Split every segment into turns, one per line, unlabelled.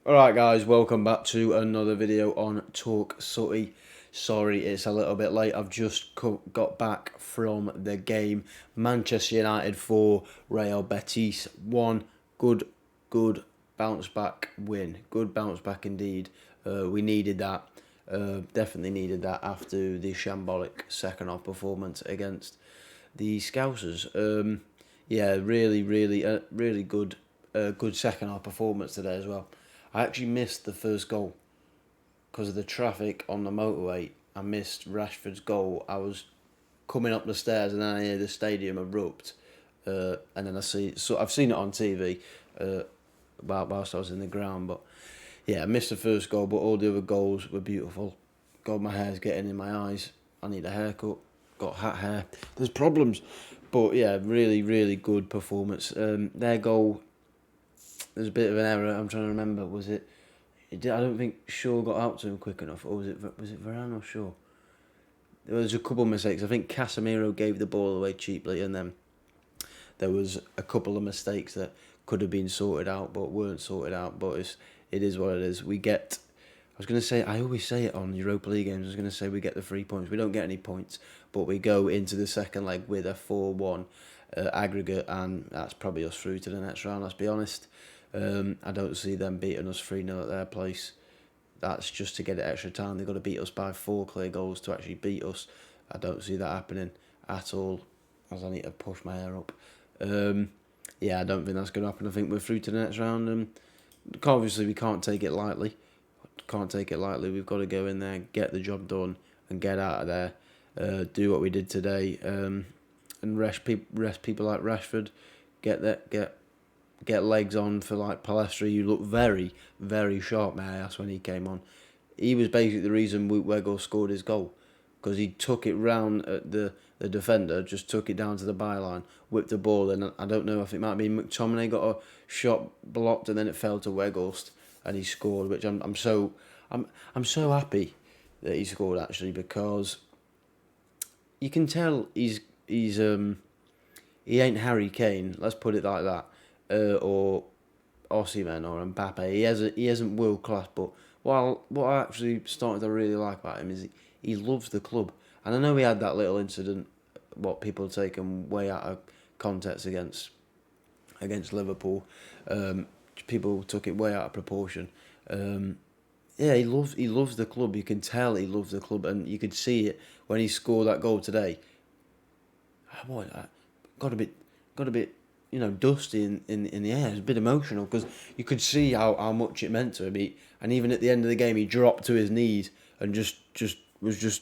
Alright guys, welcome back to another video on Talk Sooty. Sorry it's a little bit late, I've just got back from the game. Manchester United 4, Real Betis 1. Good bounce back win. Good bounce back indeed. We needed that. Definitely needed that after the shambolic second half performance against the Scousers. Yeah, really good second half performance today as well. I actually missed the first goal because of the traffic on the motorway. I missed Rashford's goal. I was coming up the stairs and then I hear the stadium erupt. And then I've seen it on TV whilst I was in the ground. But yeah, I missed the first goal, but all the other goals were beautiful. God, my hair's getting in my eyes. I need a haircut. Got hat hair. There's problems. But yeah, really good performance. Their goal, there's a bit of an error. I'm trying to remember. Was it? I don't think Shaw got out to him quick enough, or was it Varane or Shaw? There was a couple of mistakes. I think Casemiro gave the ball away cheaply, and then there was a couple of mistakes that could have been sorted out, but weren't sorted out. But it is what it is. We get. I was going to say, I always say it on Europa League games. I was going to say we get the 3 points. We don't get any points, but we go into the second leg with a 4-1 aggregate, and that's probably us through to the next round. Let's be honest. I don't see them beating us 3-0 at their place. That's just to get it extra time. They've got to beat us by 4 clear goals to actually beat us. I don't see that happening at all, as I need to push my hair up. Yeah, I don't think that's going to happen. I think we're through to the next round, and obviously we can't take it lightly. We've got to go in there, get the job done, and get out of there. Do what we did today, and rest people like Rashford. Get legs on for like Palestri. You look very sharp, may I ask, when he came on. He was basically the reason Wout Weghorst scored his goal, because he took it round at the defender, just took it down to the byline, whipped the ball, and I don't know if it might be McTominay got a shot blocked and then it fell to Weghorst and he scored, which I'm so happy that he scored actually, because you can tell he ain't Harry Kane, let's put it like that, or Osimhen or Mbappe. He isn't world class, but what I actually started to really like about him is he loves the club. And I know he had that little incident, what people take him way out of context against Liverpool. People took it way out of proportion. Yeah, he loves the club. You can tell he loves the club, and you could see it when he scored that goal today. Got a bit, dusty in the air. It was a bit emotional because you could see how much it meant to him. And even at the end of the game, he dropped to his knees and was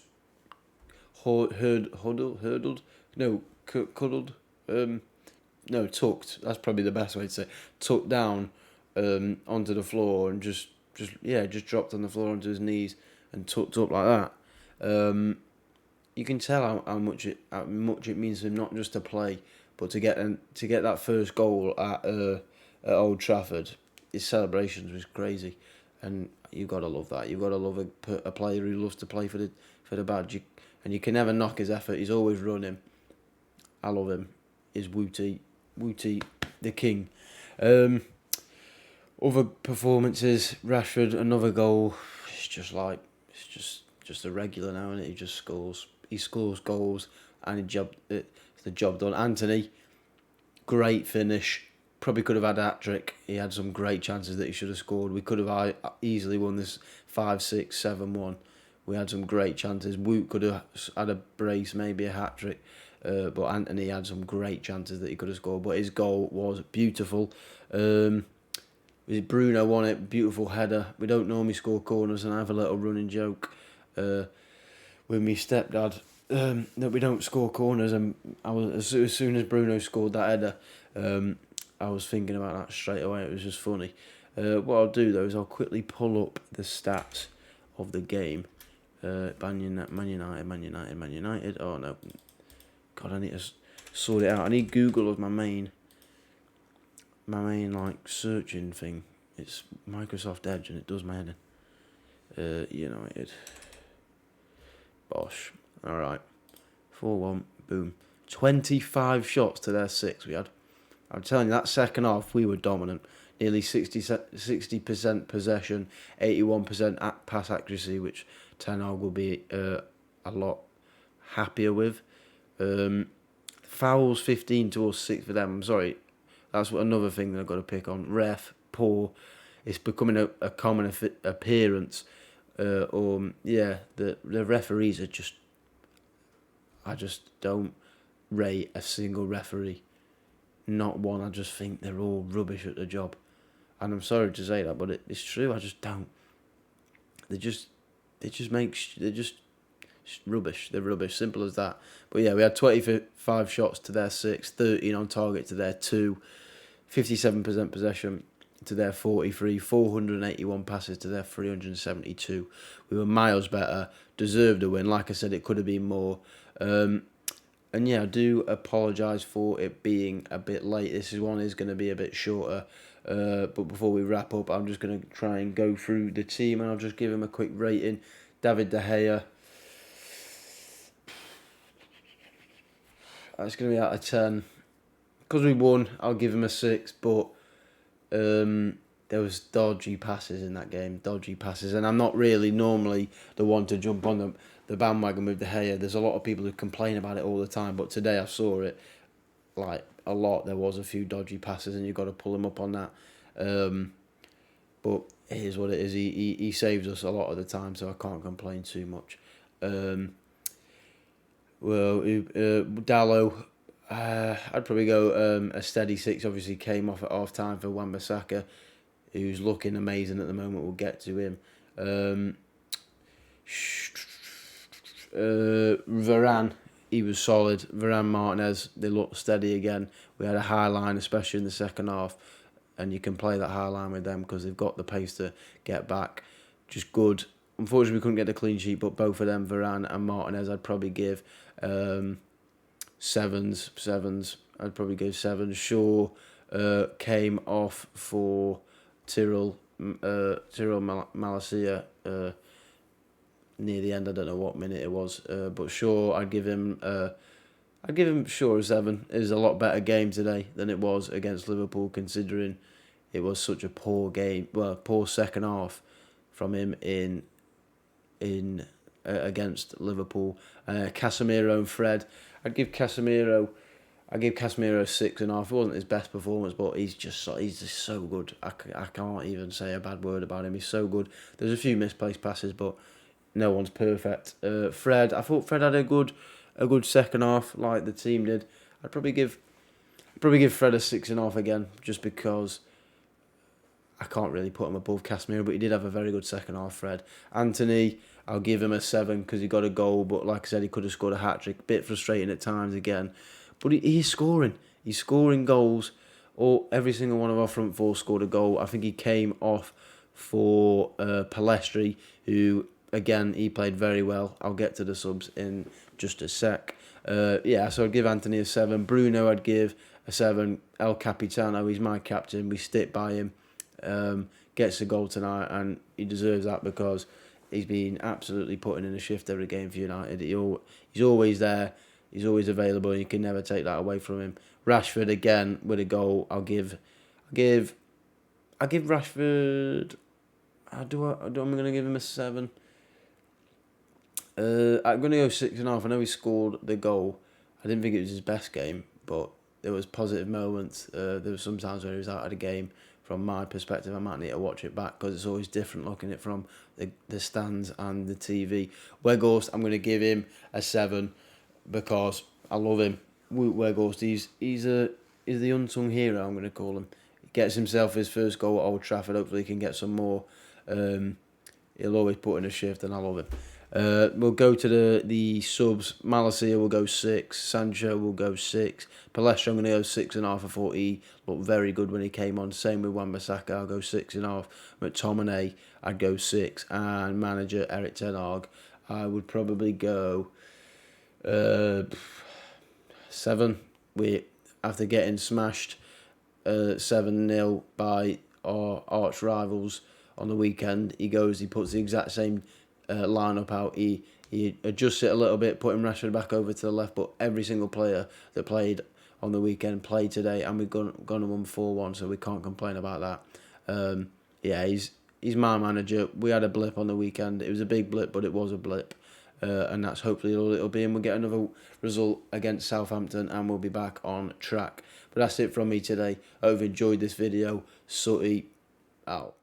hurdled, no, cuddled, no, tucked. That's probably the best way to say it. Tucked down onto the floor and just dropped on the floor onto his knees and tucked up like that. You can tell how much it means to him, not just to play, but to get that first goal at Old Trafford. His celebrations was crazy, and you've got to love that. You've got to love a player who loves to play for the badge, and you can never knock his effort. He's always running. I love him. He's Wooty, the king. Other performances, Rashford, another goal. It's just a regular now, isn't it? He just scores. He scores goals, and it's the job done. Anthony, great finish. Probably could have had a hat-trick. He had some great chances that he should have scored. We could have easily won this 5-6, 7-1. We had some great chances. Woot could have had a brace, maybe a hat-trick. But Anthony had some great chances that he could have scored. But his goal was beautiful. Bruno won it, beautiful header. We don't normally score corners, and I have a little running joke with my stepdad that we don't score corners. And as soon as Bruno scored that header, I was thinking about that straight away. It was just funny. What I'll do though is I'll quickly pull up the stats of the game. Man United. Oh no, God, I need to sort it out. I need Google as my main like searching thing. It's Microsoft Edge and it does my head in. United. Bosh. Alright. 4-1. Boom. 25 shots to their 6 we had. I'm telling you, that second half we were dominant. nearly 60% possession, 81% pass accuracy, which Ten Hag will be a lot happier with. Fouls 15 to us, 6 for them. I'm sorry, that's another thing that I've got to pick on. Ref, poor. It's becoming a common appearance. The referees are just... I just don't rate a single referee. Not one. I just think they're all rubbish at the job. And I'm sorry to say that, but it's true. I just don't. They're just rubbish. They're rubbish. Simple as that. But yeah, we had 25 shots to their 6, 13 on target to their 2, 57% possession to their 43, 481 passes to their 372. We were miles better. Deserved a win. Like I said, it could have been more. And yeah, I do apologise for it being a bit late. This one is going to be a bit shorter. But before we wrap up, I'm just going to try and go through the team and I'll just give him a quick rating. David De Gea. It's going to be out of 10. Because we won, I'll give him a 6. But there was dodgy passes in that game. Dodgy passes. And I'm not really normally the one to jump on the bandwagon with De Gea. There's a lot of people who complain about it all the time. But today I saw it like a lot. There was a few dodgy passes and you've got to pull him up on that. But it is what it is. He saves us a lot of the time, so I can't complain too much. Dallo, I'd probably go a steady 6. Obviously came off at half time for Wan-Bissaka, who's looking amazing at the moment. We'll get to him. Varane, he was solid. Varane, Martinez, they looked steady again. We had a high line, especially in the second half, and you can play that high line with them because they've got the pace to get back. Just good. Unfortunately, we couldn't get the clean sheet, but both of them, Varane and Martinez, I'd probably give sevens. I'd probably give 7. Shaw came off for Tyrell Malacia near the end. I don't know what minute it was, but Shaw, I'd give him Shaw a 7. It was a lot better game today than it was against Liverpool, considering it was such a poor game. Well, poor second half from him in against Liverpool. Casemiro and Fred, I'd give Casemiro 6.5. It wasn't his best performance, but he's just so good. I can't even say a bad word about him. He's so good. There's a few misplaced passes, but no one's perfect. Fred, I thought Fred had a good second half, like the team did. I'd probably give Fred a 6.5 again, just because I can't really put him above Casemiro, but he did have a very good second half, Fred. Anthony, I'll give him a 7 because he got a goal, but like I said, he could have scored a hat-trick. Bit frustrating at times again. But he's scoring. He's scoring goals. Every single one of our front four scored a goal. I think he came off for Palestri, who, again, he played very well. I'll get to the subs in just a sec. So I'd give Anthony a 7. Bruno, I'd give a 7. El Capitano, he's my captain. We stick by him. Gets a goal tonight, and he deserves that because he's been absolutely putting in a shift every game for United. He's always there. He's always available, and you can never take that away from him. Rashford, again, with a goal. I'll give Rashford... I'm going to give him a 7. I'm going to go 6.5. I know he scored the goal. I didn't think it was his best game, but there was positive moments. There were some times where he was out of the game. From my perspective, I might need to watch it back because it's always different looking at it from the stands and the TV. Weghorst, I'm going to give him a 7 because I love him. Weghorst, he's the unsung hero, I'm going to call him. He gets himself his first goal at Old Trafford. Hopefully he can get some more. He'll always put in a shift, and I love him. We'll go to the subs. Malacia will go 6. Sancho will go 6. Palestra, I'm going to go 6.5. I thought he looked very good when he came on. Same with Wan-Bissaka, I'll go 6.5. McTominay, I'd go 6. And manager Erik Ten Hag, I would probably go 7. After getting smashed 7-0 by our arch rivals on the weekend, he puts the exact same lineup out. He adjusts it a little bit, putting Rashford back over to the left, but every single player that played on the weekend, played today, and we've gone and won 4-1, so we can't complain about that. Yeah, he's my manager. We had a blip on the weekend. It was a big blip, but it was a blip. And that's hopefully all it'll be, and we'll get another result against Southampton, and we'll be back on track. But that's it from me today. I hope you enjoyed this video. Sooty out.